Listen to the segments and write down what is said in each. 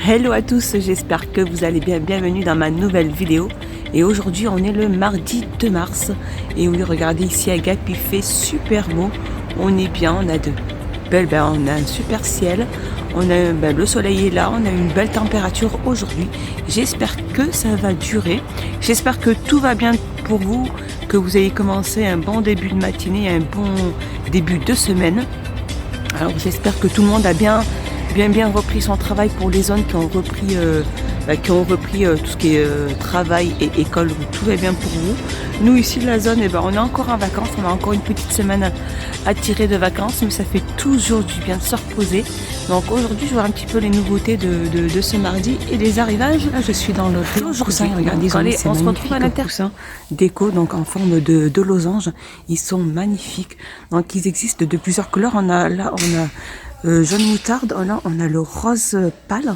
Hello à tous, j'espère que vous allez bien. Bienvenue dans ma nouvelle vidéo. Et aujourd'hui on est le mardi 2 mars. Et oui, regardez ici à Gap, il fait super beau. On est bien, on a on a un super ciel. On a le soleil est là, on a une belle température aujourd'hui. J'espère que ça va durer. J'espère que tout va bien pour vous, que vous avez commencé un bon début de matinée, un bon début de semaine. Alors j'espère que tout le monde a bien repris son travail pour les zones qui ont repris, tout ce qui est travail et école, où tout va bien pour vous. Nous ici de la zone, on est encore en vacances, on a encore une petite semaine à tirer de vacances, mais ça fait toujours du bien de se reposer. Donc aujourd'hui je vois un petit peu les nouveautés de ce mardi et les arrivages. Là je suis dans le coussin, regardez, on se retrouve à l'intérieur. Coussin déco, donc en forme de losange, ils sont magnifiques. Donc ils existent de plusieurs couleurs. On a jaune moutarde, là on a le rose pâle,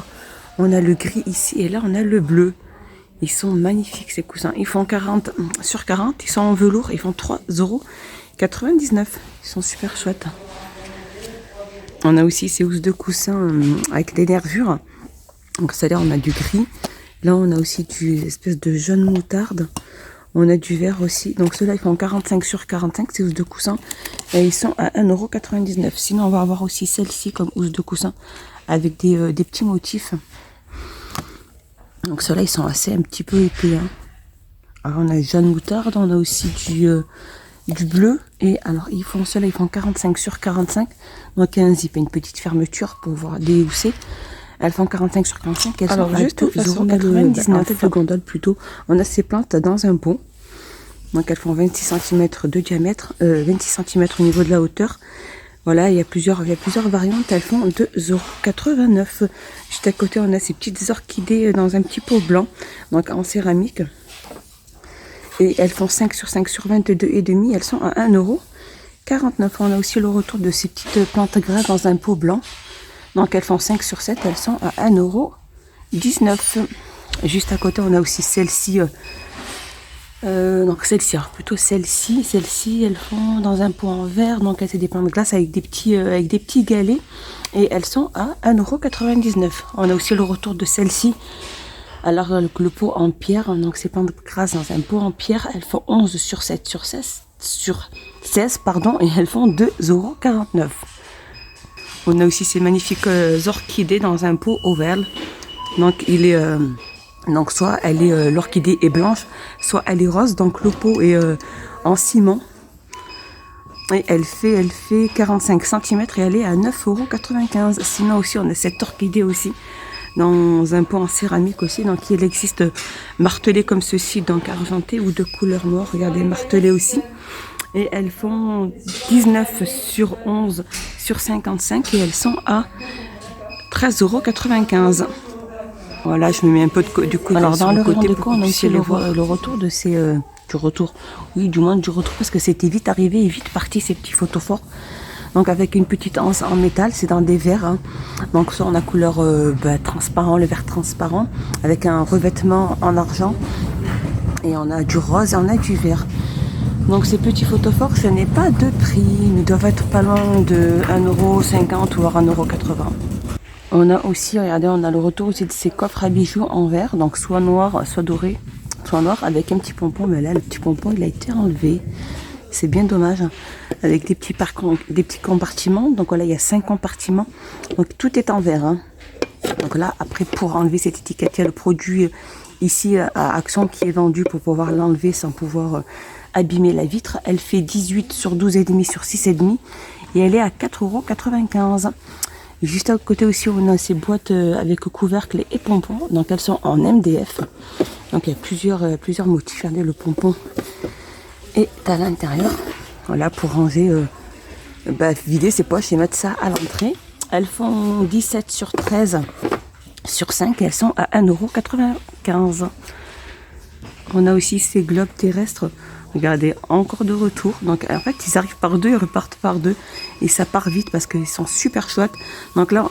on a le gris ici et là on a le bleu. Ils sont magnifiques ces coussins, ils font 40 sur 40, ils sont en velours, ils font 3,99 €. Ils sont super chouettes. On a aussi ces housses de coussins avec des nervures, donc c'est-à-dire on a du gris, là on a aussi du espèce de jaune moutarde. On a du vert aussi. Donc ceux-là, ils font 45 sur 45, ces housses de coussin. Et ils sont à 1,99 €. Sinon, on va avoir aussi celle-ci comme housse de coussin avec des petits motifs. Donc ceux-là, ils sont assez un petit peu épais. Hein. Alors on a jaune moutarde, on a aussi du bleu. Et alors, ceux-là, ils font 45 sur 45. Donc il y a un zip et une petite fermeture pour pouvoir déhousser. Elles font 45 sur 45. Elles sont juste au façon 99 de gondole plutôt. On a ces plantes dans un pot. Donc elles font 26 cm de diamètre, 26 cm au niveau de la hauteur. Voilà, il y a plusieurs variantes. Elles font 2,89 €. Juste à côté, on a ces petites orchidées dans un petit pot blanc, donc en céramique. Et elles font 5 sur 5 sur 22,5 €. Elles sont à 1,49 €. On a aussi le retour de ces petites plantes grasses dans un pot blanc. Donc elles font 5 sur 7, elles sont à 1,19 €. Juste à côté, on a aussi celle-ci. Donc celle-ci, celle-ci, elles font dans un pot en verre. Donc elles c'est des plantes de glace avec des petits galets. Et elles sont à 1,99 €. On a aussi le retour de celle-ci. Alors le pot en pierre, donc ces plantes grasses dans un pot en pierre, elles font 11 sur 7 sur 16, pardon, et elles font 2,49 €. On a aussi ces magnifiques orchidées dans un pot ovale. Donc donc soit l'orchidée est blanche, soit elle est rose. Donc le pot est en ciment. Et elle fait 45 cm et elle est à 9,95 €. Sinon aussi on a cette orchidée aussi dans un pot en céramique aussi. Donc il existe martelé comme ceci, donc argenté ou de couleur noire. Regardez, martelé aussi. Et elles font 19 sur 11 sur 55 et elles sont à 13,95 €. Voilà, je me mets un peu du coup. Alors dans le côté déco, on a aussi le retour de ces du retour parce que c'était vite arrivé et vite parti ces petits photophores. Donc avec une petite anse en métal, c'est dans des verres. Hein. Donc ça on a couleur transparent, le verre transparent avec un revêtement en argent. Et on a du rose et on a du vert. Donc ces petits photophores, ce n'est pas de prix, ils doivent être pas loin de 1,50 € ou 1,80 €. On a aussi, regardez, on a le retour aussi de ces coffres à bijoux en verre, donc soit noir, soit doré, soit noir avec un petit pompon. Mais là, le petit pompon, il a été enlevé. C'est bien dommage, hein. Avec des petits compartiments. Donc voilà, il y a 5 compartiments. Donc tout est en verre. Hein. Donc là, après, pour enlever cette étiquette, il y a le produit ici à Action qui est vendu pour pouvoir l'enlever sans pouvoir abîmer la vitre. Elle fait 18 sur 12,5 sur 6,5 et elle est à 4,95 €. Juste à côté aussi, on a ces boîtes avec couvercle et pompons. Donc elles sont en MDF. Donc il y a plusieurs motifs. Regardez, le pompon est à l'intérieur. Voilà, pour ranger, vider ses poches et mettre ça à l'entrée. Elles font 17 sur 13 sur 5 et elles sont à 1,95 €. On a aussi ces globes terrestres. Regardez, encore de retour. Donc en fait, ils arrivent par deux, ils repartent par deux. Et ça part vite parce qu'ils sont super chouettes. Donc là,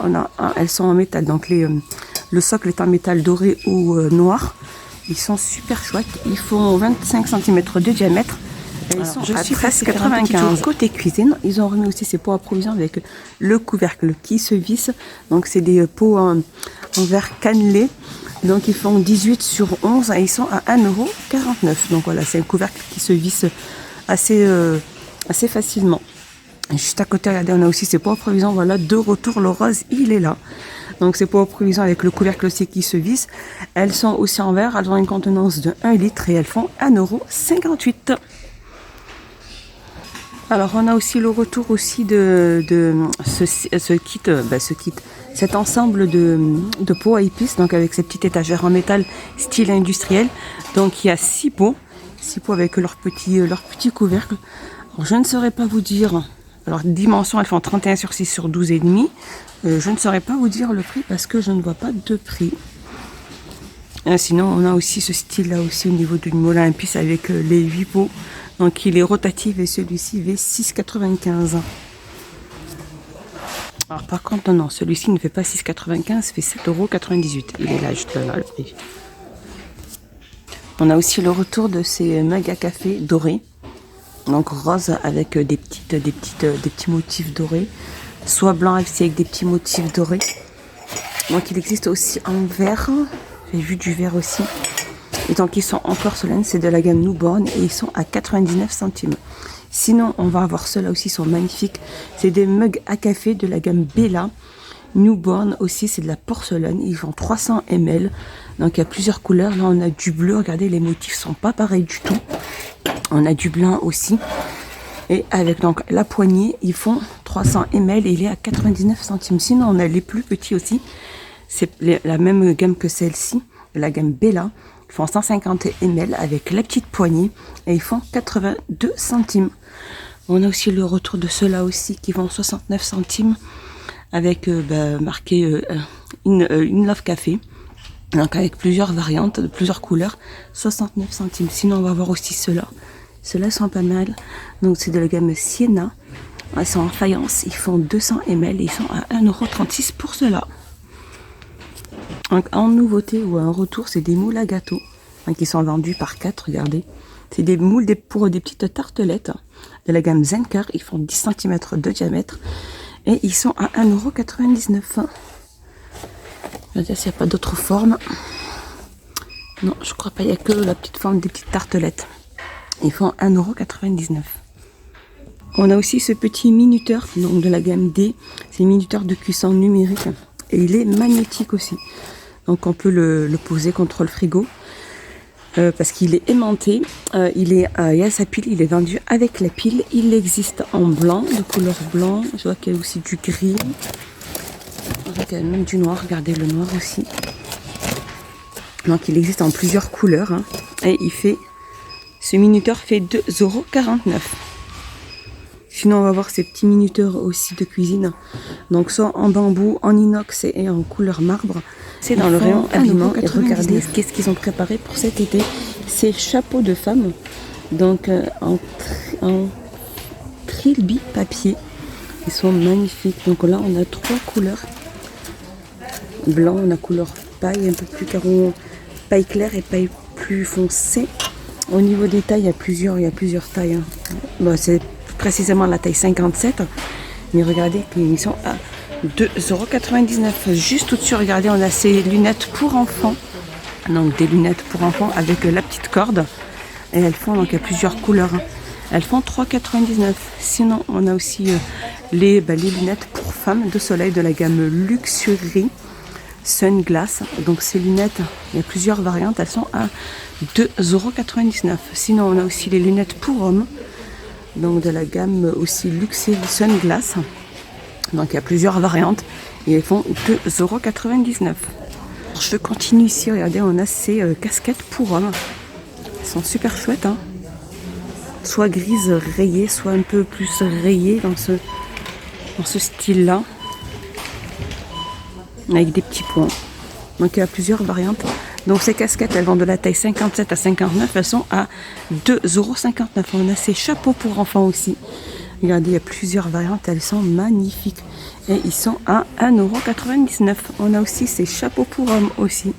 elles sont en métal. Donc le socle est en métal doré ou noir. Ils sont super chouettes. Ils font 25 cm de diamètre. Ils sont à 13,95 €. Côté cuisine, ils ont remis aussi ces pots à provision avec le couvercle qui se visse. Donc c'est des pots en verre cannelé. Donc ils font 18 sur 11 et ils sont à 1,49 €. Donc voilà, c'est un couvercle qui se visse assez facilement. Et juste à côté, regardez, on a aussi ces pots à provision. Voilà, de retour, le rose, il est là. Donc ces pots à provision avec le couvercle aussi qui se visse. Elles sont aussi en verre, elles ont une contenance de 1 litre et elles font 1,58 €. Alors on a aussi le retour aussi de ce kit, cet ensemble de pots à épices, donc avec ces petites étagères en métal style industriel. Donc il y a 6 pots avec leur petit couvercle. Alors, je ne saurais pas vous dire, alors dimension elles font 31 sur 6 sur 12,5. Je ne saurais pas vous dire le prix parce que je ne vois pas de prix. Sinon on a aussi ce style là aussi au niveau du moulin à épices avec les 8 pots. Donc il est rotatif et celui-ci fait 6,95 €. Alors par contre non, celui-ci ne fait pas 6,95 €, fait 7,98 €. Il est là juste là le prix. On a aussi le retour de ces mugs à café dorés. Donc rose avec des petits motifs dorés. Soit blanc aussi avec des petits motifs dorés. Donc il existe aussi en vert. J'ai vu du vert aussi. Et donc ils sont en porcelaine, c'est de la gamme Newborn et ils sont à 99 centimes. Sinon on va avoir ceux-là aussi, ils sont magnifiques. C'est des mugs à café de la gamme Bella. Newborn aussi, c'est de la porcelaine. Ils font 300 ml. Donc il y a plusieurs couleurs. Là on a du bleu, regardez les motifs sont pas pareils du tout. On a du blanc aussi. Et avec donc la poignée, ils font 300 ml et il est à 99 centimes. Sinon on a les plus petits aussi. C'est la même gamme que celle-ci, la gamme Bella. Ils font 150 ml avec la petite poignée et ils font 82 centimes. On a aussi le retour de ceux-là aussi qui font 69 centimes avec marqué une Love Café. Donc avec plusieurs variantes, de plusieurs couleurs, 69 centimes. Sinon on va voir aussi ceux-là. Ceux-là sont pas mal. Donc c'est de la gamme Sienna. Ils sont en faïence, ils font 200 ml et ils sont à 1,36 € pour ceux-là. En nouveauté ou en retour, c'est des moules à gâteau qui sont vendus par 4, regardez. C'est des moules pour des petites tartelettes de la gamme Zencar. Ils font 10 cm de diamètre et ils sont à 1,99 €. Je vais dire s'il n'y a pas d'autres formes. Non, je crois pas, il n'y a que la petite forme des petites tartelettes. Ils font 1,99 €. On a aussi ce petit minuteur donc de la gamme D. C'est un minuteur de cuisson numérique et il est magnétique aussi. Donc on peut le poser contre le frigo parce qu'il est aimanté. Il y a sa pile, il est vendu avec la pile. Il existe en blanc, de couleur blanc. Je vois qu'il y a aussi du gris. Il y a même du noir, regardez le noir aussi. Donc il existe en plusieurs couleurs. Et ce minuteur fait 2,49 €. Sinon on va voir ces petits minuteurs aussi de cuisine. Donc soit en bambou, en inox et en couleur marbre. C'est dans le rayon habillement. Et regardez qu'est-ce qu'ils ont préparé pour cet été. Ces chapeaux de femmes. Donc en trilby papier. Ils sont magnifiques. Donc là on a 3 couleurs. Blanc, on a couleur paille, un peu plus carreau, paille claire et paille plus foncée. Au niveau des tailles, il y a plusieurs tailles. Bon, c'est précisément la taille 57. Mais regardez qu'ils sont à 2,99 €. Juste au-dessus, regardez, on a ces lunettes pour enfants. Donc des lunettes pour enfants avec la petite corde. Et elles font, donc il y a plusieurs couleurs. Elles font 3,99 €. Sinon, on a aussi les lunettes pour femmes de soleil de la gamme Luxury Sunglass. Donc ces lunettes, il y a plusieurs variantes. Elles sont à 2,99 €. Sinon, on a aussi les lunettes pour hommes. Donc de la gamme aussi Luxury Sunglass. Donc il y a plusieurs variantes. Et elles font 2,99 €. Je continue ici. Regardez, on a ces casquettes pour hommes. Elles sont super chouettes. Soit grises rayées, soit un peu plus rayées dans ce style-là. Avec des petits points. Donc il y a plusieurs variantes. Donc ces casquettes, elles vont de la taille 57 à 59. Elles sont à 2,59 €. On a ces chapeaux pour enfants aussi. Regardez, il y a plusieurs variantes. Elles sont magnifiques. Et ils sont à 1,99 €. On a aussi ces chapeaux pour hommes aussi.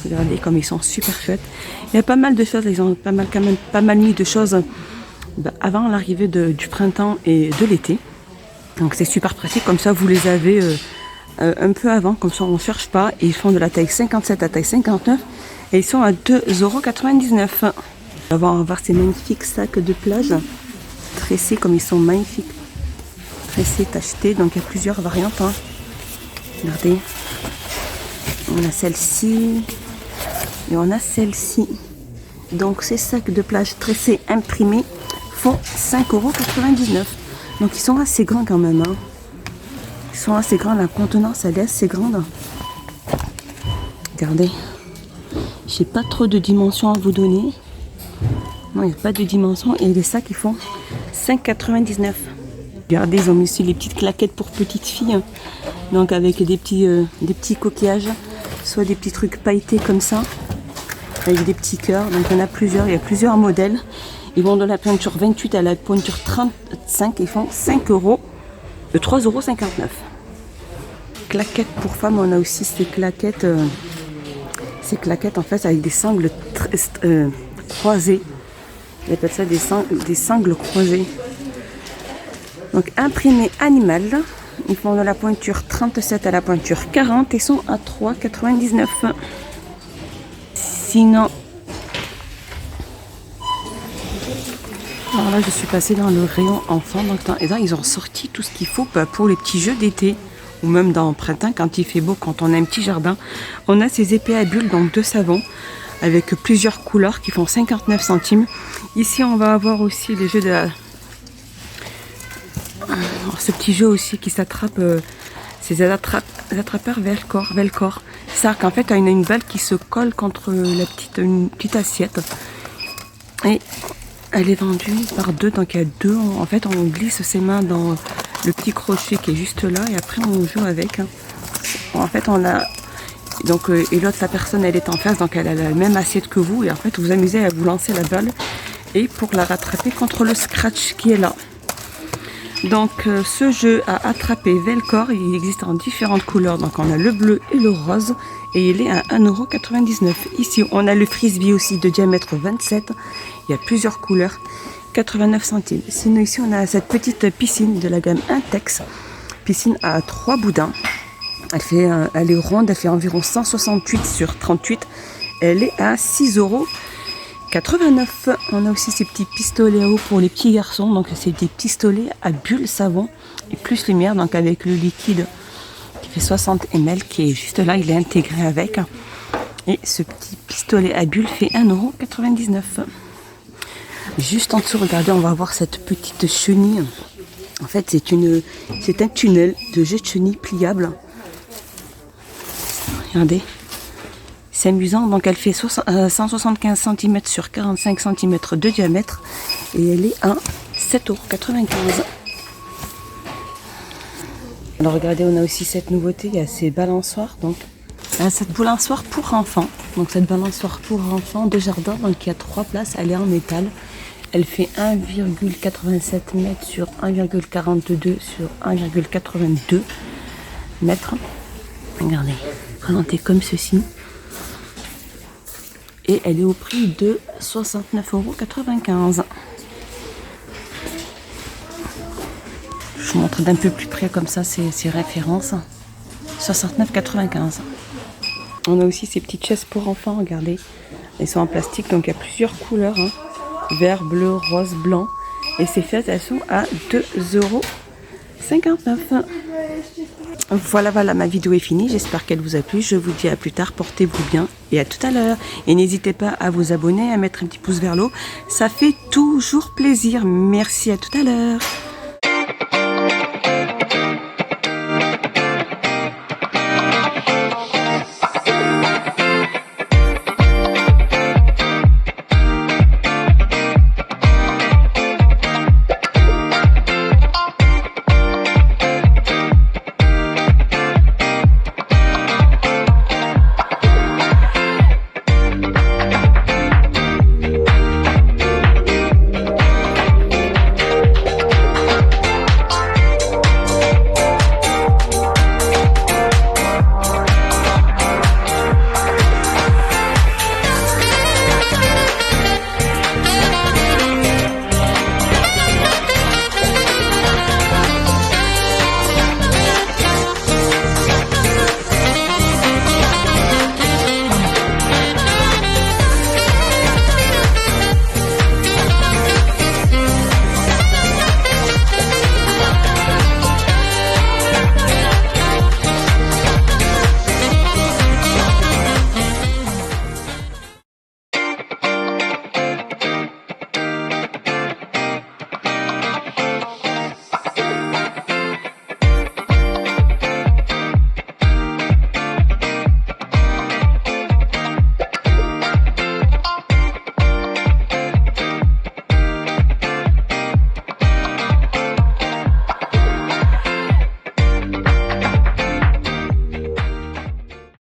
Regardez comme ils sont super chouettes. Il y a pas mal de choses. Ils ont pas mal mis de choses avant l'arrivée du printemps et de l'été. Donc c'est super pratique, comme ça vous les avez un peu avant, comme ça on ne cherche pas. Et ils font de la taille 57 à taille 59 et ils sont à 2,99 €. On va voir ces magnifiques sacs de plage tressés comme ils sont magnifiques. Tressés, tachetés, donc il y a plusieurs variantes. Hein. Regardez, on a celle-ci et on a celle-ci. Donc ces sacs de plage tressés imprimés font 5,99 €. Donc ils sont assez grands quand même. Hein. Ils sont assez grands, la contenance elle est assez grande. Regardez, j'ai pas trop de dimensions à vous donner. Non, il n'y a pas de dimension et les sacs ils font 5,99 €. Regardez, ils ont mis aussi les petites claquettes pour petites filles. Donc avec des petits coquillages, soit des petits trucs pailletés comme ça, avec des petits cœurs. Donc il y en a plusieurs, il y a plusieurs modèles. Ils vont de la pointure 28 à la pointure 35, ils font 3,59 €. Claquettes pour femmes, on a aussi ces claquettes en fait avec des sangles croisées. Ils appellent ça des sangles croisées. Donc imprimé animal, ils font de la pointure 37 à la pointure 40 et sont à 3,99 €. Sinon, alors là je suis passée dans le rayon enfant, donc là, ils ont sorti tout ce qu'il faut pour les petits jeux d'été ou même dans le printemps quand il fait beau, quand on a un petit jardin. On a ces épées à bulles, donc de savon avec plusieurs couleurs qui font 59 centimes. Ici on va avoir aussi les jeux de la... ce petit jeu aussi qui s'attrape, c'est des attrapeurs Velcor. Ça qu'en fait on a une balle qui se colle contre une petite assiette et elle est vendue par deux, donc il y a deux. En fait on glisse ses mains dans le petit crochet qui est juste là et après on joue avec. En fait on a donc et l'autre, la personne elle est en face, donc elle a la même assiette que vous et en fait vous amusez à vous lancer la balle et pour la rattraper contre le scratch qui est là. Donc ce jeu à attraper Velcor, il existe en différentes couleurs. Donc on a le bleu et le rose et il est à 1,99 €. Ici on a le frisbee aussi de diamètre 27. Il y a plusieurs couleurs, 89 centimes. Sinon ici on a cette petite piscine de la gamme Intex. Piscine à 3 boudins. Elle est ronde, elle fait environ 168 sur 38. Elle est à 6,89 €. On a aussi ces petits pistolets à eau pour les petits garçons. Donc c'est des pistolets à bulles savon et plus lumière. Donc avec le liquide qui fait 60 ml qui est juste là, il est intégré avec. Et ce petit pistolet à bulles fait 1,99 €. Juste en dessous, regardez, on va voir cette petite chenille. En fait c'est un tunnel de jet de chenille pliable. Regardez. C'est amusant, donc elle fait 175 cm sur 45 cm de diamètre et elle est à 7,95 €. Alors regardez, on a aussi cette nouveauté, il y a ces balançoires, donc cette balançoire pour enfants. Donc cette balançoire pour enfants de jardin, donc il y a 3 places, elle est en métal. Elle fait 1,87 m sur 1,42 sur 1,82 m. Regardez, présentée comme ceci. Et elle est au prix de 69,95 €. Je vous montre d'un peu plus près comme ça ces références. 69,95 €. On a aussi ces petites chaises pour enfants, regardez. Elles sont en plastique, donc il y a plusieurs couleurs. Hein. Vert, bleu, rose, blanc. Et ces chaises, elles sont à 2,59 €. Voilà, ma vidéo est finie. J'espère qu'elle vous a plu. Je vous dis à plus tard. Portez-vous bien et à tout à l'heure. Et n'hésitez pas à vous abonner, à mettre un petit pouce vers le haut. Ça fait toujours plaisir. Merci, à tout à l'heure.